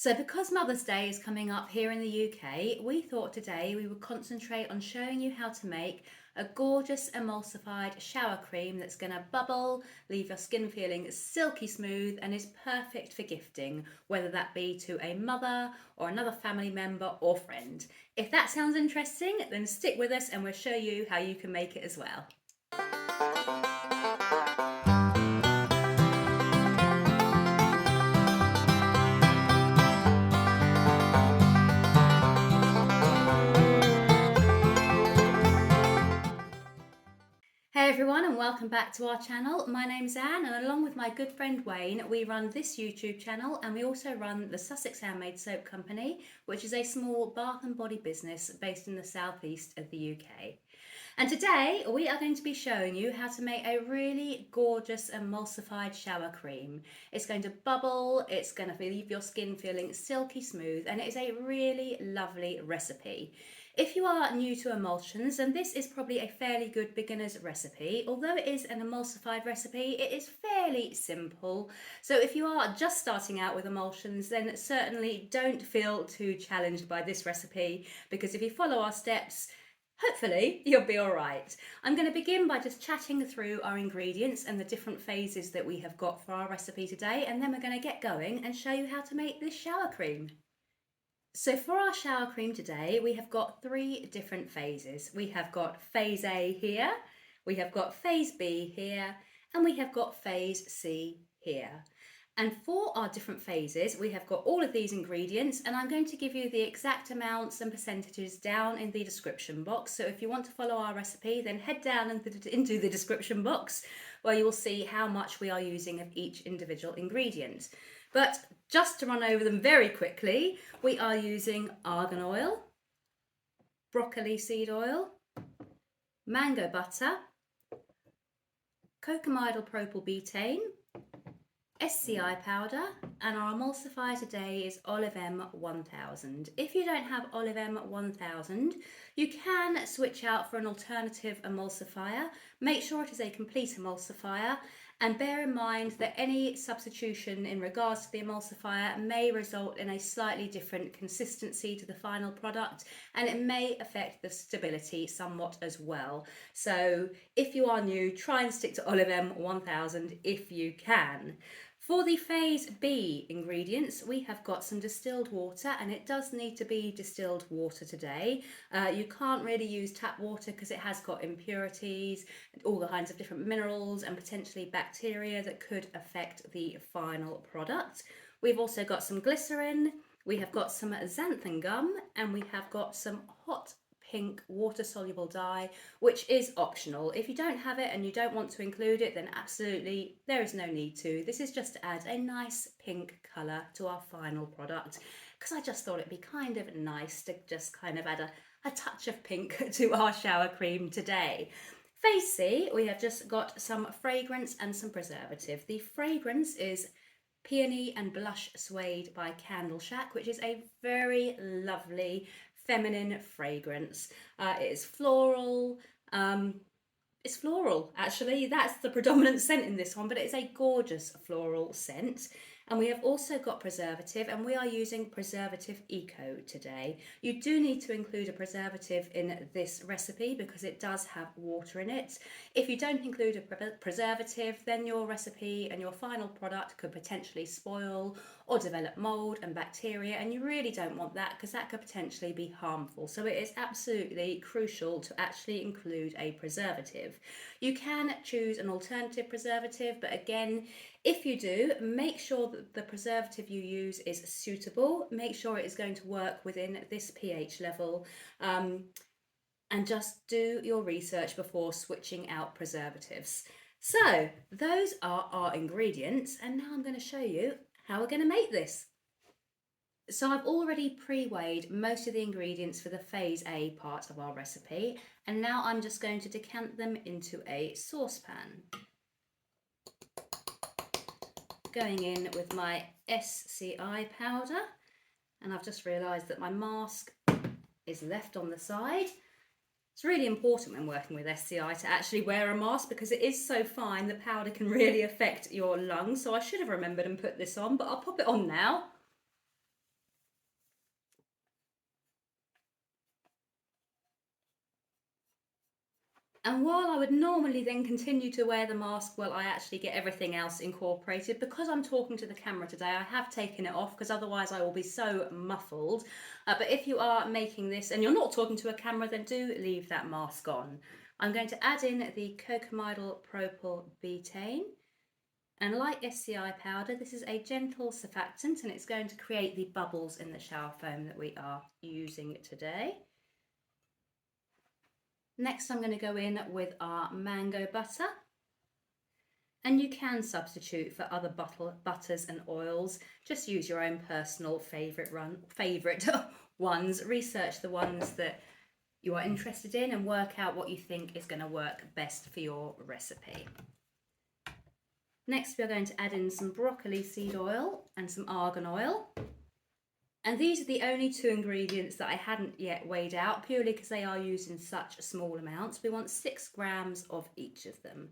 So, because Mother's Day is coming up here in the UK, we thought today we would concentrate on showing you how to make a gorgeous emulsified shower cream that's going to bubble, leave your skin feeling silky smooth, and is perfect for gifting, whether that be to a mother or another family member or friend. If that sounds interesting, then stick with us and we'll show you how you can make it as well. Hey everyone, and welcome back to our channel. My name's Anne, and along with my good friend Wayne, we run this YouTube channel, and we also run the Sussex Handmade Soap Company, which is a small bath and body business based in the southeast of the UK. And today we are going to be showing you how to make a really gorgeous emulsified shower cream. It's going to bubble, it's going to leave your skin feeling silky smooth, and it is a really lovely recipe. If you are new to emulsions, then this is probably a fairly good beginner's recipe. Although it is an emulsified recipe, it is fairly simple. So if you are just starting out with emulsions, then certainly don't feel too challenged by this recipe, because if you follow our steps, hopefully you'll be all right. I'm going to begin by just chatting through our ingredients and the different phases that we have got for our recipe today, and then we're going to get going and show you how to make this shower cream. So for our shower cream today, we have got three different phases. We have got phase A here, we have got phase B here, and we have got phase C here. And for our different phases, we have got all of these ingredients, and I'm going to give you the exact amounts and percentages down in the description box. So if you want to follow our recipe, then head down into the description box where you will see how much we are using of each individual ingredient. But just to run over them very quickly, we are using argan oil, broccoli seed oil, mango butter, cocamidopropyl betaine, SCI powder, and our emulsifier today is Olivem 1000. If you don't have Olivem 1000, you can switch out for an alternative emulsifier. Make sure it is a complete emulsifier, and bear in mind that any substitution in regards to the emulsifier may result in a slightly different consistency to the final product, and it may affect the stability somewhat as well. So if you are new, try and stick to Olivem 1000 if you can. For the phase B ingredients, we have got some distilled water, and it does need to be distilled water today. You can't really use tap water because it has got impurities, all the kinds of different minerals and potentially bacteria that could affect the final product. We've also got some glycerin, we have got some xanthan gum, and we have got some hot pink water-soluble dye, which is optional. If you don't have it and you don't want to include it, then absolutely there is no need to. This is just to add a nice pink colour to our final product, because I just thought it'd be kind of nice to just kind of add a touch of pink to our shower cream today. Phase C, we have just got some fragrance and some preservative. The fragrance is Peony and Blush Suede by Candleshack, which is a very lovely feminine fragrance. It is floral. It's floral, actually. That's the predominant scent in this one, but it's a gorgeous floral scent. And we have also got preservative, and we are using Preservative Eco today. You do need to include a preservative in this recipe because it does have water in it. If you don't include a preservative, then your recipe and your final product could potentially spoil or develop mold and bacteria, and you really don't want that because that could potentially be harmful. So it is absolutely crucial to actually include a preservative. You can choose an alternative preservative, but again, if you do, make sure that the preservative you use is suitable. Make sure it is going to work within this pH level, and just do your research before switching out preservatives. So those are our ingredients, and now I'm going to show you how we're going to make this. So I've already pre-weighed most of the ingredients for the phase A part of our recipe, and now I'm just going to decant them into a saucepan. Going in with my SCI powder, and I've just realised that my mask is left on the side. It's really important when working with SCI to actually wear a mask because it is so fine the powder can really affect your lungs, so I should have remembered and put this on, but I'll pop it on now. And while I would normally then continue to wear the mask while I actually get everything else incorporated, because I'm talking to the camera today, I have taken it off because otherwise I will be so muffled. But if you are making this and you're not talking to a camera, then do leave that mask on. I'm going to add in the cocamidopropyl betaine. And like SCI powder, this is a gentle surfactant and it's going to create the bubbles in the shower foam that we are using today. Next, I'm going to go in with our mango butter. And you can substitute for other butters and oils. Just use your own personal favourite ones. Research the ones that you are interested in and work out what you think is going to work best for your recipe. Next, we're going to add in some broccoli seed oil and some argan oil. And these are the only two ingredients that I hadn't yet weighed out, purely because they are used in such small amounts. We want 6 grams of each of them.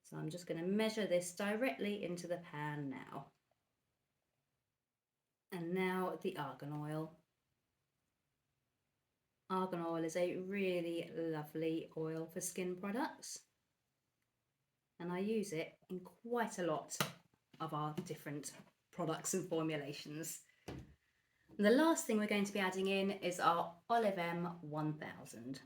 So I'm just going to measure this directly into the pan now. And now the argan oil. Argan oil is a really lovely oil for skin products. And I use it in quite a lot of our different products and formulations. And the last thing we're going to be adding in is our Olivem 1000.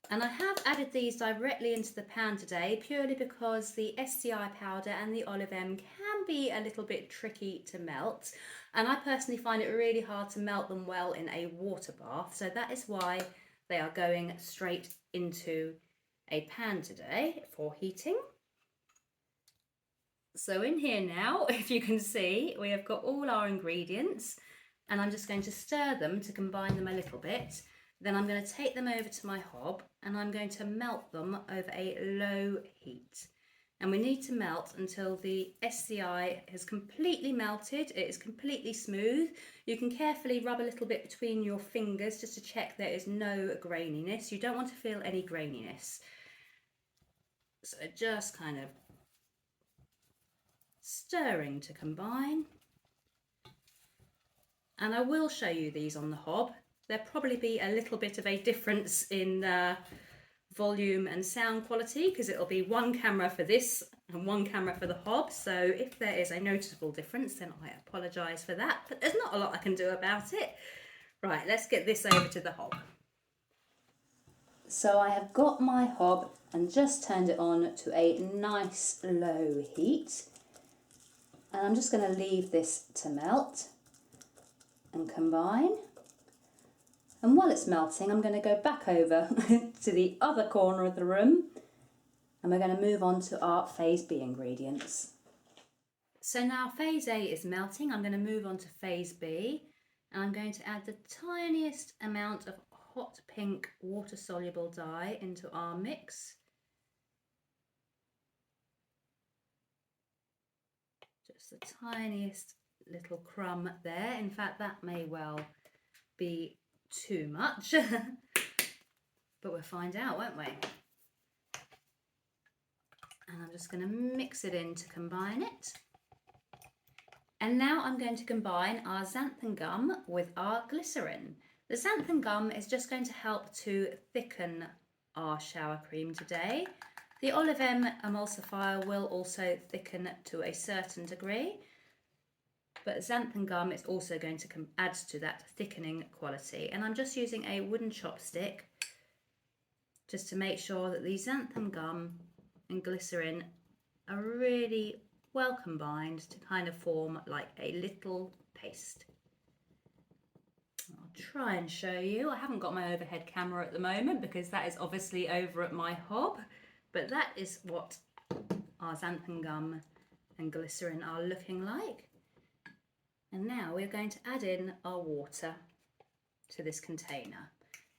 And I have added these directly into the pan today purely because the SCI powder and the Olivem can be a little bit tricky to melt. And I personally find it really hard to melt them well in a water bath. So that is why they are going straight into a pan today for heating. So in here now, if you can see, we have got all our ingredients and I'm just going to stir them to combine them a little bit. Then I'm going to take them over to my hob and I'm going to melt them over a low heat. And we need to melt until the SCI has completely melted, it is completely smooth. You can carefully rub a little bit between your fingers just to check there is no graininess. You don't want to feel any graininess. So just kind of stirring to combine. And I will show you these on the hob. There'll probably be a little bit of a difference in volume and sound quality because it'll be one camera for this and one camera for the hob. So if there is a noticeable difference, then I apologise for that, but there's not a lot I can do about it. Right, let's get this over to the hob. So I have got my hob and just turned it on to a nice low heat. And I'm just going to leave this to melt and combine. And while it's melting, I'm going to go back over to the other corner of the room and we're going to move on to our phase B ingredients. So now phase A is melting. I'm going to move on to phase B and I'm going to add the tiniest amount of hot pink water-soluble dye into our mix. Just the tiniest little crumb there. In fact, that may well be too much, but we'll find out, won't we? And I'm just going to mix it in to combine it. And now I'm going to combine our xanthan gum with our glycerin. The xanthan gum is just going to help to thicken our shower cream today. The Olivem emulsifier will also thicken to a certain degree, but xanthan gum is also going to add to that thickening quality. And I'm just using a wooden chopstick just to make sure that the xanthan gum and glycerin are really well combined to kind of form like a little paste. I'll try and show you. I haven't got my overhead camera at the moment because that is obviously over at my hob, but that is what our xanthan gum and glycerin are looking like. And now we're going to add in our water to this container.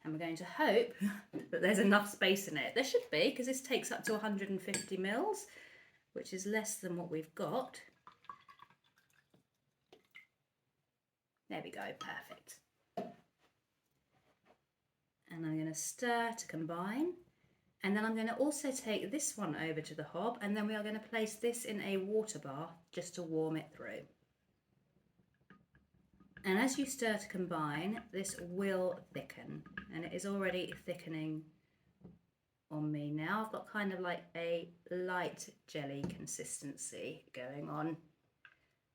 And we're going to hope that there's enough space in it. There should be, because this takes up to 150 mils, which is less than what we've got. There we go, perfect. And I'm going to stir to combine. And then I'm going to also take this one over to the hob, and then we are going to place this in a water bath just to warm it through. And as you stir to combine, this will thicken, and it is already thickening on me now. I've got kind of like a light jelly consistency going on,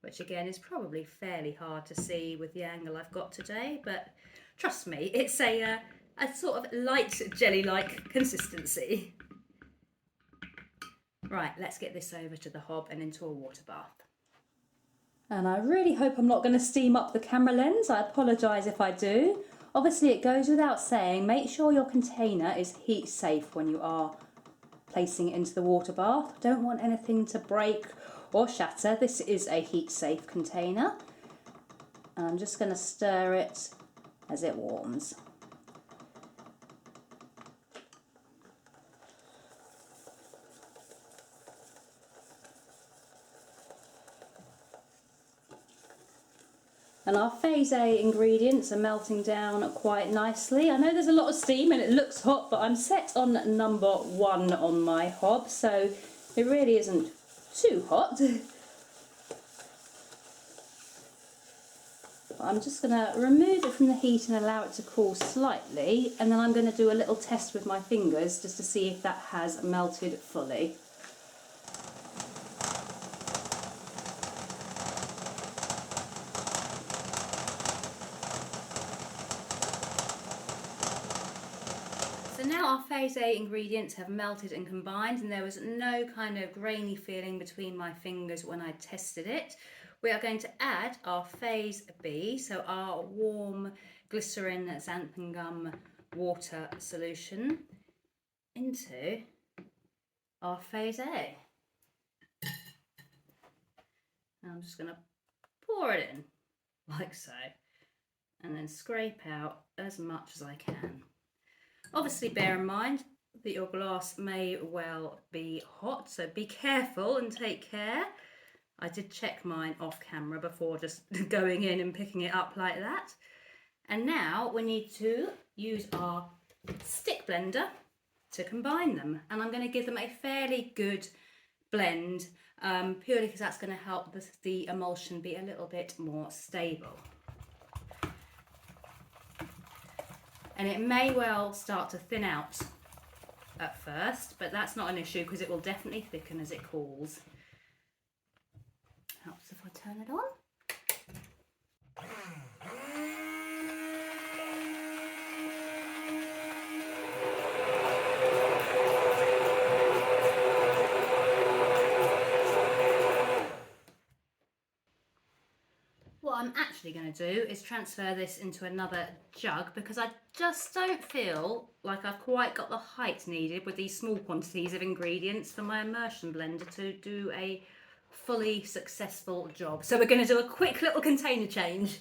which again is probably fairly hard to see with the angle I've got today, but trust me, it's a sort of light jelly-like consistency. Right, let's get this over to the hob and into a water bath. And I really hope I'm not going to steam up the camera lens. I apologise if I do. Obviously it goes without saying, make sure your container is heat safe when you are placing it into the water bath. Don't want anything to break or shatter. This is a heat safe container. And I'm just going to stir it as it warms. And our phase A ingredients are melting down quite nicely. I know there's a lot of steam and it looks hot, but I'm set on number 1 on my hob, so it really isn't too hot. I'm just going to remove it from the heat and allow it to cool slightly, and then I'm going to do a little test with my fingers just to see if that has melted fully. So now our phase A ingredients have melted and combined, and there was no kind of grainy feeling between my fingers when I tested it. We are going to add our phase B, so our warm glycerin xanthan gum water solution, into our phase A. And I'm just going to pour it in like so, and then scrape out as much as I can. Obviously bear in mind that your glass may well be hot, so be careful and take care. I did check mine off camera before just going in and picking it up like that. And now we need to use our stick blender to combine them. And I'm going to give them a fairly good blend, purely because that's going to help the emulsion be a little bit more stable. And it may well start to thin out at first, but that's not an issue because it will definitely thicken as it cools. Helps if I turn it on. What I'm actually going to do is transfer this into another jug because I just don't feel like I've quite got the height needed with these small quantities of ingredients for my immersion blender to do a fully successful job. So we're going to do a quick little container change.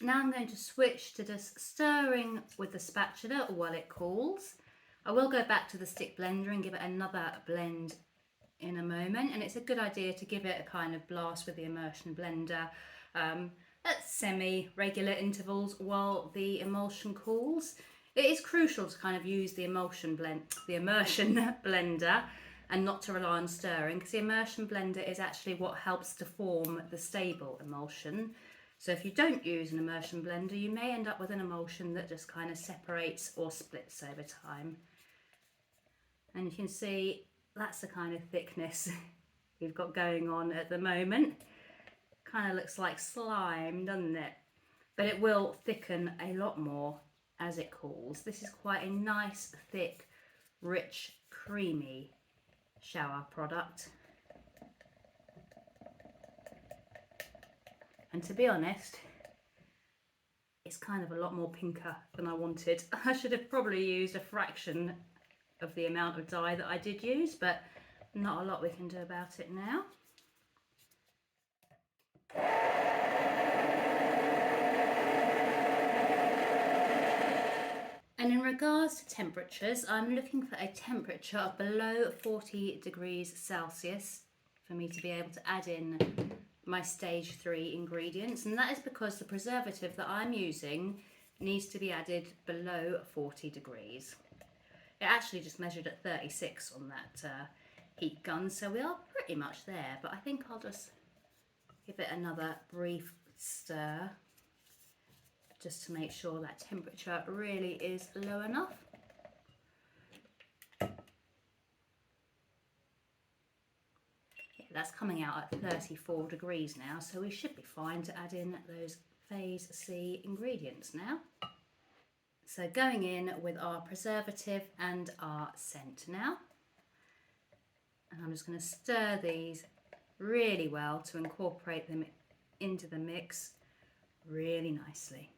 Now I'm going to switch to just stirring with the spatula while it cools. I will go back to the stick blender and give it another blend in a moment, and it's a good idea to give it a kind of blast with the immersion blender at semi-regular intervals while the emulsion cools. It is crucial to kind of use the immersion blender and not to rely on stirring, because the immersion blender is actually what helps to form the stable emulsion. So if you don't use an immersion blender, you may end up with an emulsion that just kind of separates or splits over time. And you can see that's the kind of thickness we've got going on at the moment. Kind of looks like slime, doesn't it? But it will thicken a lot more as it cools. This is quite a nice, thick, rich, creamy shower product. And to be honest, it's kind of a lot more pinker than I wanted. I should have probably used a fraction of the amount of dye that I did use, but not a lot we can do about it now. And in regards to temperatures, I'm looking for a temperature of below 40 degrees Celsius for me to be able to add in my stage 3 ingredients, and that is because the preservative that I'm using needs to be added below 40 degrees. It actually just measured at 36 on that heat gun, so we are pretty much there, but I think I'll just give it another brief stir just to make sure that temperature really is low enough. Yeah, that's coming out at 34 degrees now, so we should be fine to add in those phase C ingredients now. So going in with our preservative and our scent now. And I'm just going to stir these really well to incorporate them into the mix really nicely.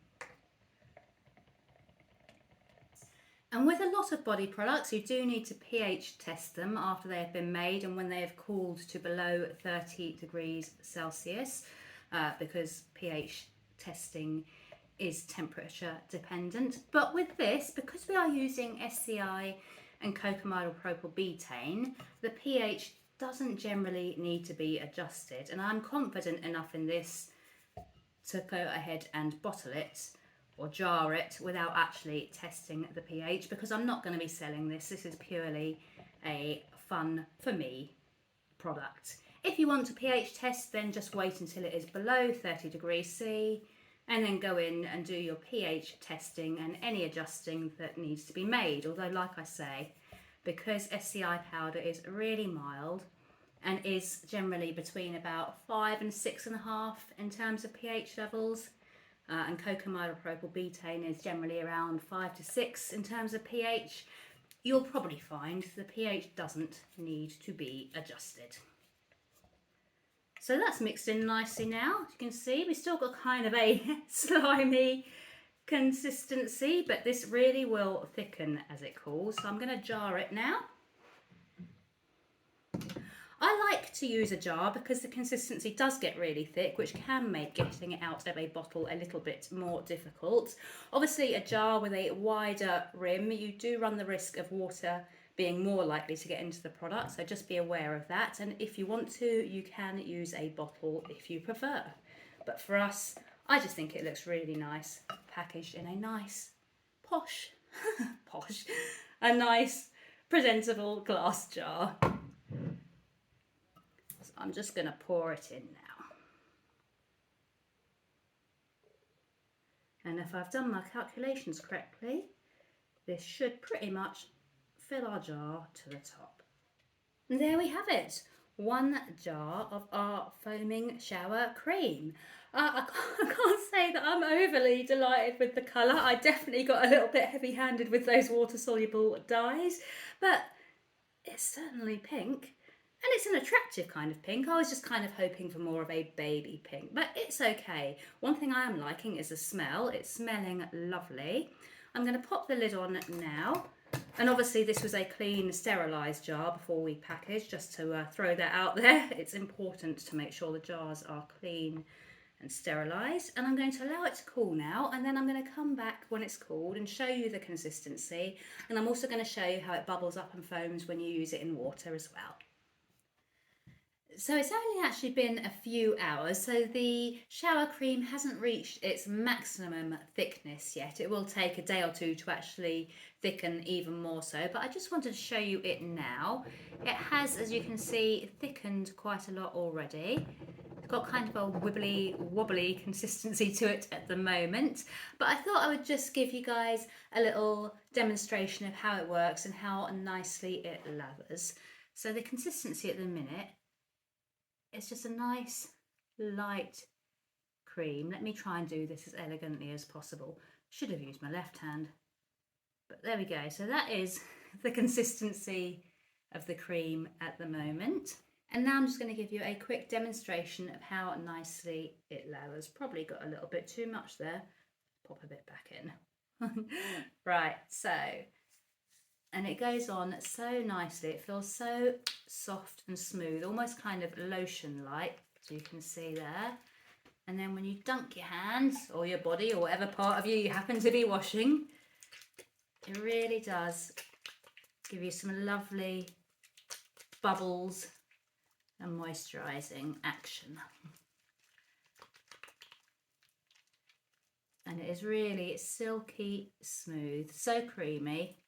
And with a lot of body products, you do need to pH test them after they have been made and when they have cooled to below 30 degrees Celsius, because pH testing is temperature dependent. But with this, because we are using SCI and cocamidopropyl betaine, the pH doesn't generally need to be adjusted, and I'm confident enough in this to go ahead and bottle it or jar it without actually testing the pH, because I'm not going to be selling this. This is purely a fun for me product. If you want to pH test, then just wait until it is below 30 degrees C and then go in and do your pH testing and any adjusting that needs to be made. Although, like I say, because SCI powder is really mild and is generally between about 5 and 6.5 in terms of pH levels, and cocamidopropyl betaine is generally around 5 to 6 in terms of pH, you'll probably find the pH doesn't need to be adjusted. So that's mixed in nicely now. As you can see, we've still got kind of a slimy consistency, but this really will thicken as it cools. So I'm going to jar it now. I like to use a jar because the consistency does get really thick, which can make getting it out of a bottle a little bit more difficult. Obviously, a jar with a wider rim, you do run the risk of water being more likely to get into the product, so just be aware of that. And if you want to, you can use a bottle if you prefer. But for us, I just think it looks really nice, packaged in a nice, posh, a nice, presentable glass jar. So I'm just going to pour it in now. And if I've done my calculations correctly, this should pretty much fill our jar to the top. And there we have it, 1 jar of our foaming shower cream. I can't say that I'm overly delighted with the colour. I definitely got a little bit heavy-handed with those water-soluble dyes, but it's certainly pink. And it's an attractive kind of pink. I was just kind of hoping for more of a baby pink, but it's okay. One thing I am liking is the smell. It's smelling lovely. I'm going to pop the lid on now. And obviously this was a clean, sterilised jar before we packaged, just to throw that out there. It's important to make sure the jars are clean and sterilised. And I'm going to allow it to cool now, and then I'm going to come back when it's cooled and show you the consistency. And I'm also going to show you how it bubbles up and foams when you use it in water as well. So it's only actually been a few hours, so the shower cream hasn't reached its maximum thickness yet. It will take a day or two to actually thicken even more so, but I just wanted to show you it now. It has, as you can see, thickened quite a lot already. It's got kind of a wobbly consistency to it at the moment, but I thought I would just give you guys a little demonstration of how it works and how nicely it lathers. So the consistency at the minute, it's just a nice light cream. Let me try and do this as elegantly as possible. Should have used my left hand, but there we go. So that is the consistency of the cream at the moment. And now I'm just going to give you a quick demonstration of how nicely it lathers. Probably got a little bit too much there. Pop a bit back in. Right, so, and it goes on so nicely. It feels so soft and smooth, almost kind of lotion-like, as you can see there. And then when you dunk your hands or your body or whatever part of you happen to be washing, it really does give you some lovely bubbles and moisturising action. And it is really silky smooth, so creamy.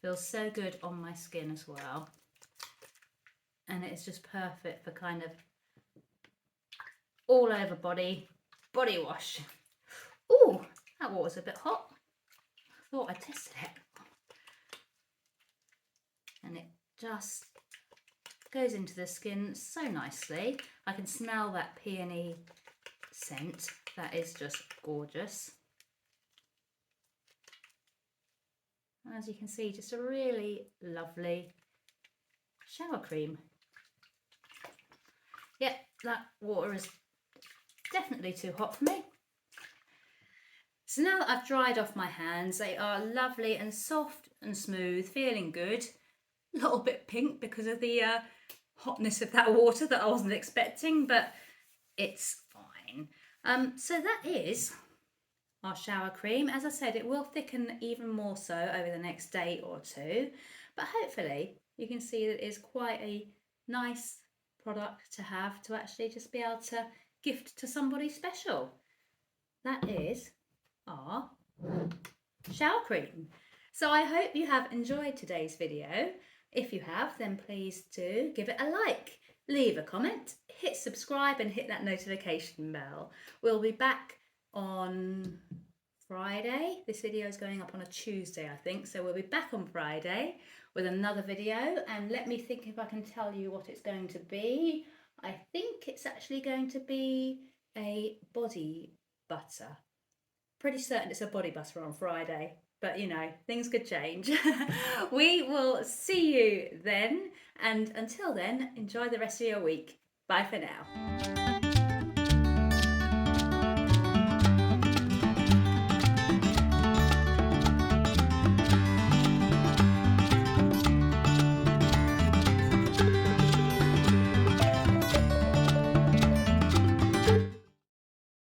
Feels so good on my skin as well. And it's just perfect for kind of all over body wash. Ooh, that water's a bit hot. I thought I tested it. And it just goes into the skin so nicely. I can smell that peony scent. That is just gorgeous. And as you can see, just a really lovely shower cream. Yep, that water is definitely too hot for me. So now that I've dried off my hands, they are lovely and soft and smooth, feeling good. A little bit pink because of the hotness of that water that I wasn't expecting, but it's fine. So that is our shower cream. As I said, it will thicken even more so over the next day or two, but hopefully you can see that it's quite a nice product to have to actually just be able to gift to somebody special. That is our shower cream. So I hope you have enjoyed today's video. If you have, then please do give it a like, leave a comment, hit subscribe and hit that notification bell. We'll be back on Friday. This video is going up on a Tuesday, I think, so we'll be back on Friday with another video, and let me think if I can tell you what it's going to be. I think it's actually going to be a body butter. Pretty certain it's a body butter on Friday, but you know, things could change. We will see you then, and until then, enjoy the rest of your week. Bye for now.